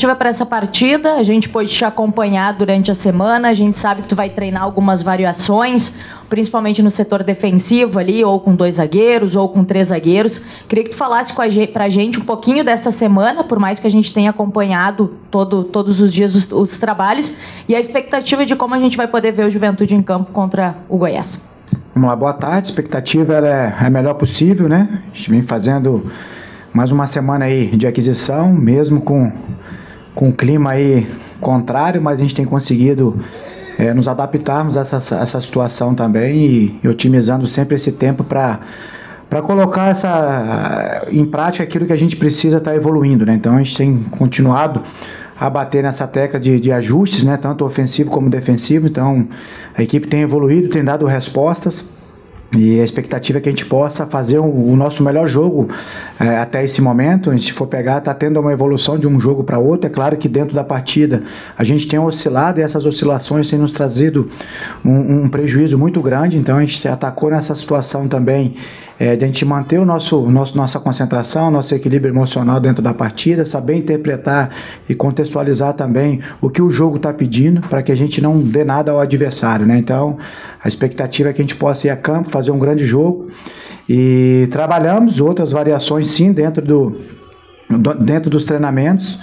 expectativa para essa partida? A gente pôde te acompanhar durante a semana, a gente sabe que tu vai treinar algumas variações, principalmente no setor defensivo ali, ou com 2 zagueiros, ou com 3 zagueiros. Queria que tu falasse pra gente um pouquinho dessa semana, por mais que a gente tenha acompanhado todos os dias os trabalhos, e a expectativa de como a gente vai poder ver o Juventude em campo contra o Goiás. Vamos lá, boa tarde. A expectativa é a melhor possível, né? A gente vem fazendo mais uma semana aí de aquisição, mesmo com o clima aí contrário, mas a gente tem conseguido nos adaptarmos a essa situação também e otimizando sempre esse tempo para colocar em prática aquilo que a gente precisa estar evoluindo, né? Então a gente tem continuado a bater nessa tecla de ajustes, né? Tanto ofensivo como defensivo. Então a equipe tem evoluído, tem dado respostas. E a expectativa é que a gente possa fazer o nosso melhor jogo até esse momento. A gente for pegar, está tendo uma evolução de um jogo para outro. É claro que dentro da partida a gente tem oscilado e essas oscilações têm nos trazido um prejuízo muito grande. Então a gente atacou nessa situação também de a gente manter nossa concentração, nosso equilíbrio emocional dentro da partida, saber interpretar e contextualizar também o que o jogo está pedindo para que a gente não dê nada ao adversário, né? Então a expectativa é que a gente possa ir a campo, fazer um grande jogo e trabalhamos outras variações sim dentro dos treinamentos.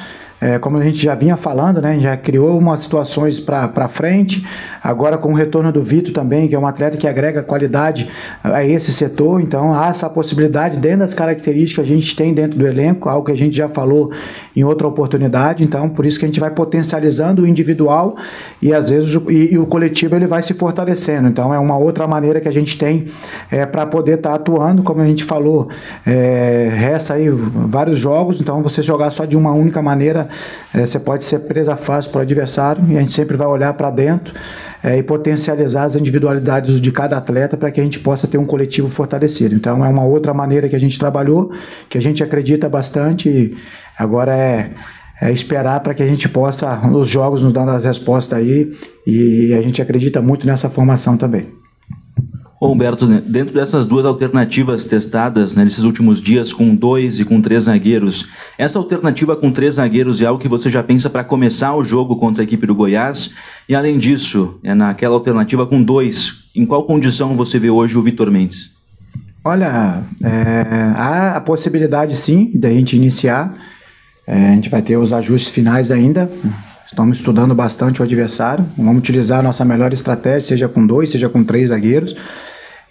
Como a gente já vinha falando, né, já criou umas situações para frente, agora com o retorno do Vitor também, que é um atleta que agrega qualidade a esse setor, então há essa possibilidade dentro das características que a gente tem dentro do elenco, algo que a gente já falou em outra oportunidade, então por isso que a gente vai potencializando o individual e às vezes o coletivo ele vai se fortalecendo, então é uma outra maneira que a gente tem para poder estar atuando, como a gente falou, resta aí vários jogos, então você jogar só de uma única maneira, você pode ser presa fácil para o adversário e a gente sempre vai olhar para dentro e potencializar as individualidades de cada atleta para que a gente possa ter um coletivo fortalecido. Então é uma outra maneira que a gente trabalhou, que a gente acredita bastante e agora é esperar para que a gente possa, os jogos nos dando as respostas aí e a gente acredita muito nessa formação também. Ô Humberto, dentro dessas 2 alternativas testadas nesses últimos dias, com 2 e com 3 zagueiros, essa alternativa com 3 zagueiros é algo que você já pensa para começar o jogo contra a equipe do Goiás? E além disso, naquela alternativa com 2, em qual condição você vê hoje o Vitor Mendes? Olha, há a possibilidade sim de a gente iniciar, a gente vai ter os ajustes finais ainda. Estamos estudando bastante o adversário, vamos utilizar a nossa melhor estratégia, seja com 2, seja com 3 zagueiros.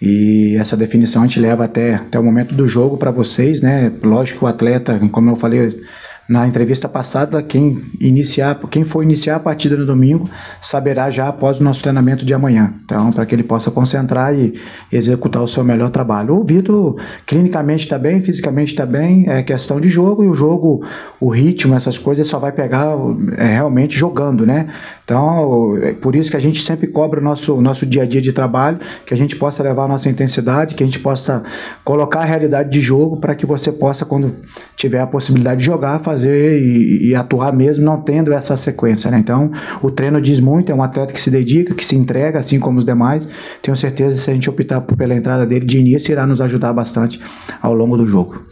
E essa definição a gente leva até o momento do jogo para vocês, né? Lógico que o atleta, como eu falei na entrevista passada, quem for iniciar a partida no domingo saberá já após o nosso treinamento de amanhã. Então, para que ele possa concentrar e executar o seu melhor trabalho. O Vitor, clinicamente está bem, fisicamente está bem, é questão de jogo, e o jogo, o ritmo, essas coisas, só vai pegar realmente jogando, né? Então, é por isso que a gente sempre cobra o nosso dia a dia de trabalho, que a gente possa levar a nossa intensidade, que a gente possa colocar a realidade de jogo para que você possa, quando tiver a possibilidade de jogar, fazer e atuar mesmo não tendo essa sequência, né? Então, o treino diz muito, é um atleta que se dedica, que se entrega, assim como os demais. Tenho certeza que se a gente optar pela entrada dele de início, irá nos ajudar bastante ao longo do jogo.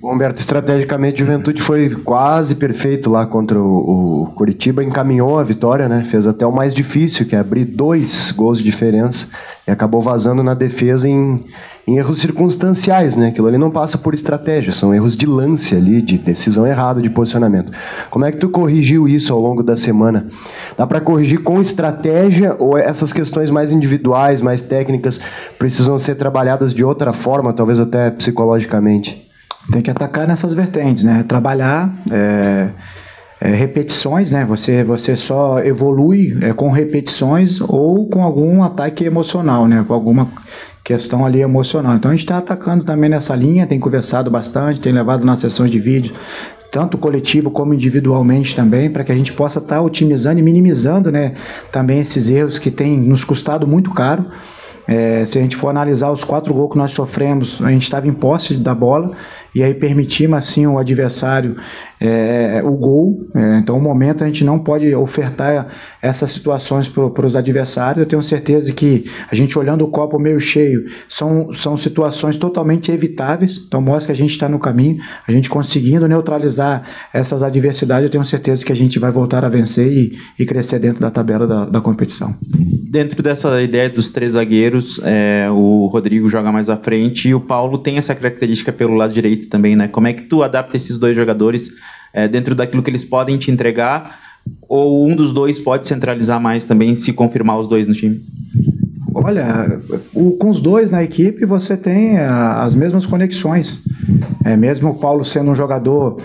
Humberto, estrategicamente, o Juventude foi quase perfeito lá contra o Curitiba, encaminhou a vitória, né? Fez até o mais difícil, que é abrir 2 gols de diferença, e acabou vazando na defesa em erros circunstanciais, né? Aquilo ali não passa por estratégia, são erros de lance ali, de decisão errada, de posicionamento. Como é que tu corrigiu isso ao longo da semana? Dá para corrigir com estratégia ou essas questões mais individuais, mais técnicas, precisam ser trabalhadas de outra forma, talvez até psicologicamente? Tem que atacar nessas vertentes, né? Trabalhar repetições, né? Você só evolui com repetições ou com algum ataque emocional, né? Com alguma questão ali emocional. Então a gente está atacando também nessa linha, tem conversado bastante, tem levado nas sessões de vídeo, tanto coletivo como individualmente também, para que a gente possa estar otimizando e minimizando, né, também esses erros que têm nos custado muito caro. Se a gente for analisar os 4 gols que nós sofremos, a gente estava em posse da bola e aí permitimos assim o adversário o gol. Então, no momento, a gente não pode ofertar essas situações para os adversários. Eu tenho certeza que a gente olhando o copo meio cheio, são situações totalmente evitáveis. Então, mostra que a gente está no caminho, a gente conseguindo neutralizar essas adversidades, eu tenho certeza que a gente vai voltar a vencer e crescer dentro da tabela da competição. Dentro dessa ideia dos 3 zagueiros, o Rodrigo joga mais à frente e o Paulo tem essa característica pelo lado direito também, né? Como é que tu adapta esses 2 jogadores dentro daquilo que eles podem te entregar, ou um dos 2 pode centralizar mais também, se confirmar os 2 no time? Olha, com os 2 na equipe você tem as mesmas conexões. Mesmo o Paulo sendo um jogador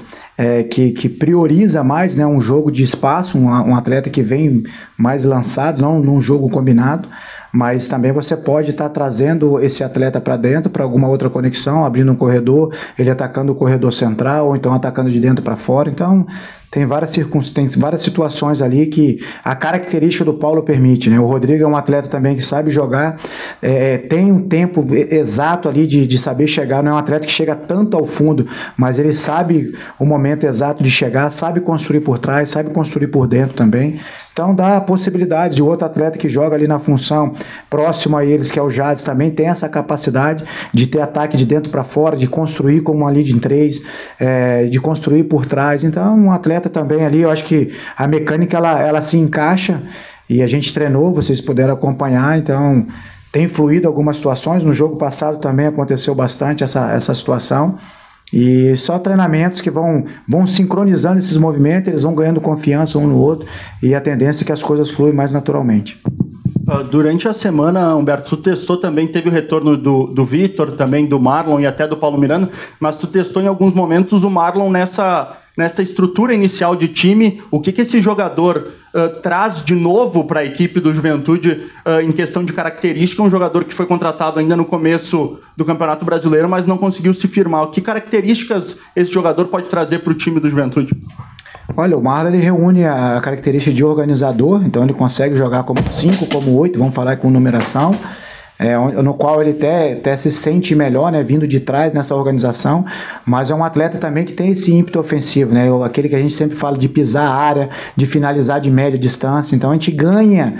que prioriza mais, né, um jogo de espaço, um atleta que vem mais lançado, não num jogo combinado, mas também você pode estar trazendo esse atleta para dentro, para alguma outra conexão, abrindo um corredor, ele atacando o corredor central, ou então atacando de dentro para fora. Então, tem várias situações ali que a característica do Paulo permite, né? O Rodrigo é um atleta também que sabe jogar, tem um tempo exato ali de saber chegar, não é um atleta que chega tanto ao fundo, mas ele sabe o momento exato de chegar, sabe construir por trás, sabe construir por dentro também. Então dá possibilidades de outro atleta que joga ali na função próximo a eles, que é o Jades, também tem essa capacidade de ter ataque de dentro para fora, de construir como uma lead em 3, de construir por trás. Então um atleta também ali, eu acho que a mecânica ela se encaixa e a gente treinou, vocês puderam acompanhar, então tem fluído algumas situações. No jogo passado também aconteceu bastante essa situação. E só treinamentos que vão sincronizando esses movimentos, eles vão ganhando confiança um no outro e a tendência é que as coisas fluem mais naturalmente. Durante a semana, Humberto, tu testou também, teve o retorno do Vitor, também do Marlon e até do Paulo Miranda, mas tu testou em alguns momentos o Marlon nessa estrutura inicial de time. O que esse jogador traz de novo para a equipe do Juventude em questão de característica? Um jogador que foi contratado ainda no começo do Campeonato Brasileiro, mas não conseguiu se firmar. Que características esse jogador pode trazer para o time do Juventude? Olha, o Marlon ele reúne a característica de organizador, então ele consegue jogar como 5, como 8, vamos falar com numeração, no qual ele até se sente melhor, né, vindo de trás nessa organização, mas é um atleta também que tem esse ímpeto ofensivo, né, aquele que a gente sempre fala de pisar a área, de finalizar de média distância. Então a gente ganha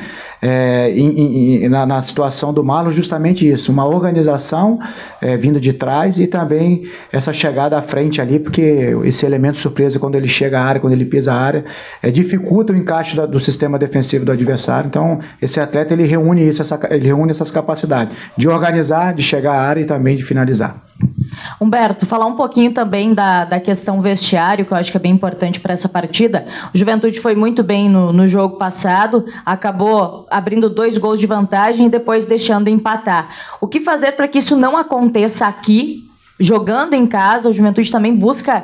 na situação do Marlon justamente isso, uma organização vindo de trás e também essa chegada à frente ali, porque esse elemento surpresa quando ele chega à área, quando ele pisa a área, dificulta o encaixe do sistema defensivo do adversário. Então esse atleta ele reúne essas capacidades de organizar, de chegar à área e também de finalizar. Humberto, falar um pouquinho também da questão vestiário, que eu acho que é bem importante para essa partida. O Juventude foi muito bem no jogo passado, acabou abrindo 2 gols de vantagem e depois deixando empatar. O que fazer para que isso não aconteça aqui? Jogando em casa, o Juventude também busca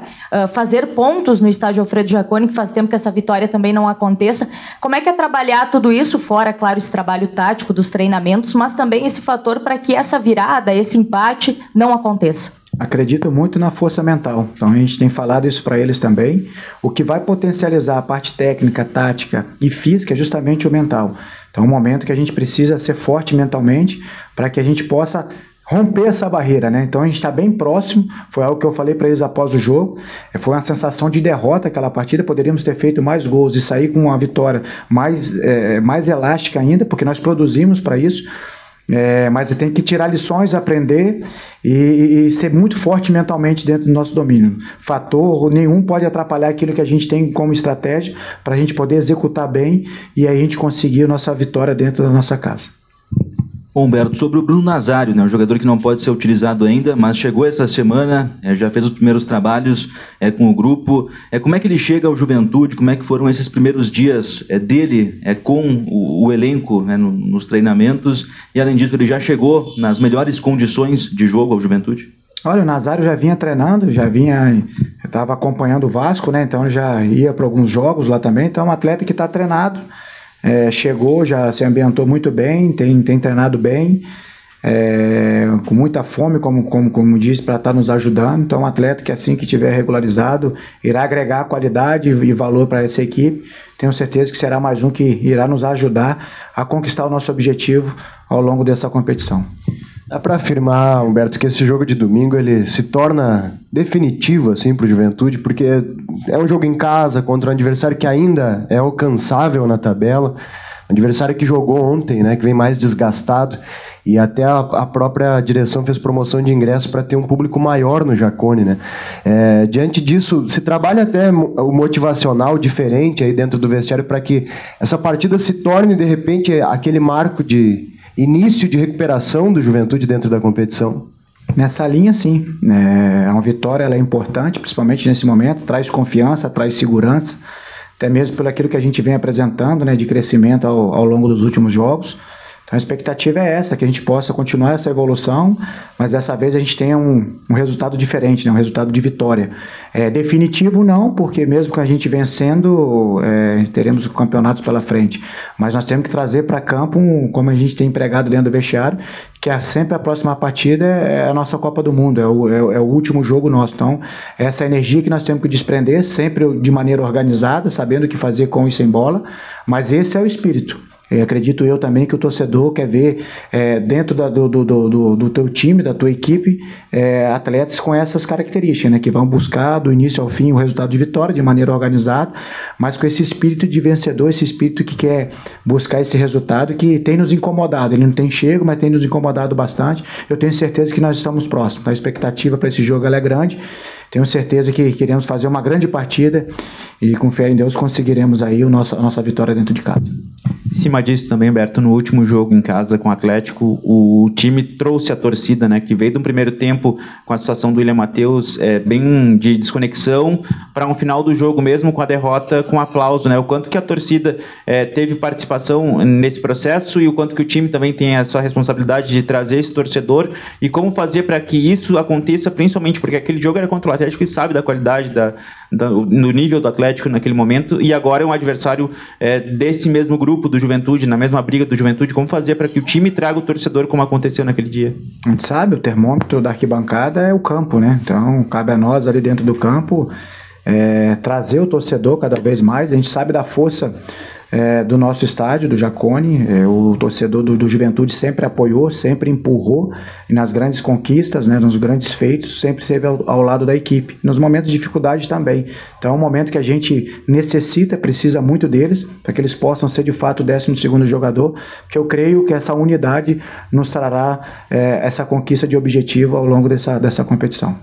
fazer pontos no estádio Alfredo Jaconi, que faz tempo que essa vitória também não aconteça. Como é que é trabalhar tudo isso, fora, claro, esse trabalho tático dos treinamentos, mas também esse fator para que essa virada, esse empate não aconteça? Acredito muito na força mental, então a gente tem falado isso para eles também. O que vai potencializar a parte técnica, tática e física é justamente o mental. Então é um momento que a gente precisa ser forte mentalmente para que a gente possa romper essa barreira, né? Então a gente está bem próximo, foi algo que eu falei para eles após o jogo, foi uma sensação de derrota aquela partida, poderíamos ter feito mais gols e sair com uma vitória mais elástica ainda, porque nós produzimos para isso, mas tem que tirar lições, aprender e ser muito forte mentalmente dentro do nosso domínio. Fator nenhum pode atrapalhar aquilo que a gente tem como estratégia para a gente poder executar bem e aí a gente conseguir a nossa vitória dentro da nossa casa. Humberto, sobre o Bruno Nazário, né, um jogador que não pode ser utilizado ainda, mas chegou essa semana, já fez os primeiros trabalhos com o grupo. Como é que ele chega ao Juventude? Como é que foram esses primeiros dias dele com o elenco, né, nos treinamentos? E além disso, ele já chegou nas melhores condições de jogo ao Juventude? Olha, o Nazário já vinha treinando, estava acompanhando o Vasco, né, então ele já ia para alguns jogos lá também. Então é um atleta que está treinado. Chegou, já se ambientou muito bem, tem treinado bem, com muita fome, como disse, para estar nos ajudando. Então, um atleta que assim que tiver regularizado, irá agregar qualidade e valor para essa equipe. Tenho certeza que será mais um que irá nos ajudar a conquistar o nosso objetivo ao longo dessa competição. Dá para afirmar, Humberto, que esse jogo de domingo ele se torna definitivo assim para o Juventude, porque é um jogo em casa contra um adversário que ainda é alcançável na tabela, um adversário que jogou ontem, né, que vem mais desgastado, e até a própria direção fez promoção de ingresso para ter um público maior no Jacone, né? Diante disso, se trabalha até o motivacional diferente aí dentro do vestiário para que essa partida se torne, de repente, aquele marco de início de recuperação do Juventude dentro da competição? Nessa linha, sim. Uma vitória ela é importante, principalmente nesse momento, traz confiança, traz segurança, até mesmo pelo aquilo que a gente vem apresentando, né, de crescimento ao longo dos últimos jogos. Então a expectativa é essa, que a gente possa continuar essa evolução, mas dessa vez a gente tenha um resultado diferente, né? Um resultado de vitória. Definitivo não, porque mesmo que a gente vencendo, teremos campeonatos pela frente. Mas nós temos que trazer para campo, como a gente tem empregado dentro do vestiário, que sempre a próxima partida é a nossa Copa do Mundo, é o último jogo nosso. Então, essa energia que nós temos que desprender, sempre de maneira organizada, sabendo o que fazer com e sem bola, mas esse é o espírito. Acredito eu também que o torcedor quer ver dentro do teu time, da tua equipe, atletas com essas características, né, que vão buscar do início ao fim o resultado de vitória de maneira organizada, mas com esse espírito de vencedor, esse espírito que quer buscar esse resultado que tem nos incomodado. Ele não tem chego, mas tem nos incomodado bastante. Eu tenho certeza que nós estamos próximos. A expectativa para esse jogo ela é grande. Tenho certeza que queremos fazer uma grande partida e com fé em Deus conseguiremos aí a nossa vitória dentro de casa. Em cima disso também, Humberto, no último jogo em casa com o Atlético, o time trouxe a torcida, né, que veio de um primeiro tempo com a situação do William Matheus bem de desconexão, para um final do jogo mesmo com a derrota, com aplauso, né? O quanto que a torcida teve participação nesse processo e o quanto que o time também tem a sua responsabilidade de trazer esse torcedor e como fazer para que isso aconteça, principalmente porque aquele jogo era contra o Atlético e sabe da qualidade no nível do Atlético naquele momento, e agora é um adversário desse mesmo grupo do Juventude, na mesma briga do Juventude. Como fazer para que o time traga o torcedor como aconteceu naquele dia? A gente sabe, o termômetro da arquibancada é o campo, né? Então cabe a nós ali dentro do campo trazer o torcedor cada vez mais. A gente sabe da força do nosso estádio, do Jacone. O torcedor do Juventude sempre apoiou, sempre empurrou, e nas grandes conquistas, né, nos grandes feitos, sempre esteve ao lado da equipe, nos momentos de dificuldade também. Então é um momento que a gente precisa muito deles, para que eles possam ser de fato o 12º jogador, porque eu creio que essa unidade nos trará essa conquista de objetivo ao longo dessa competição.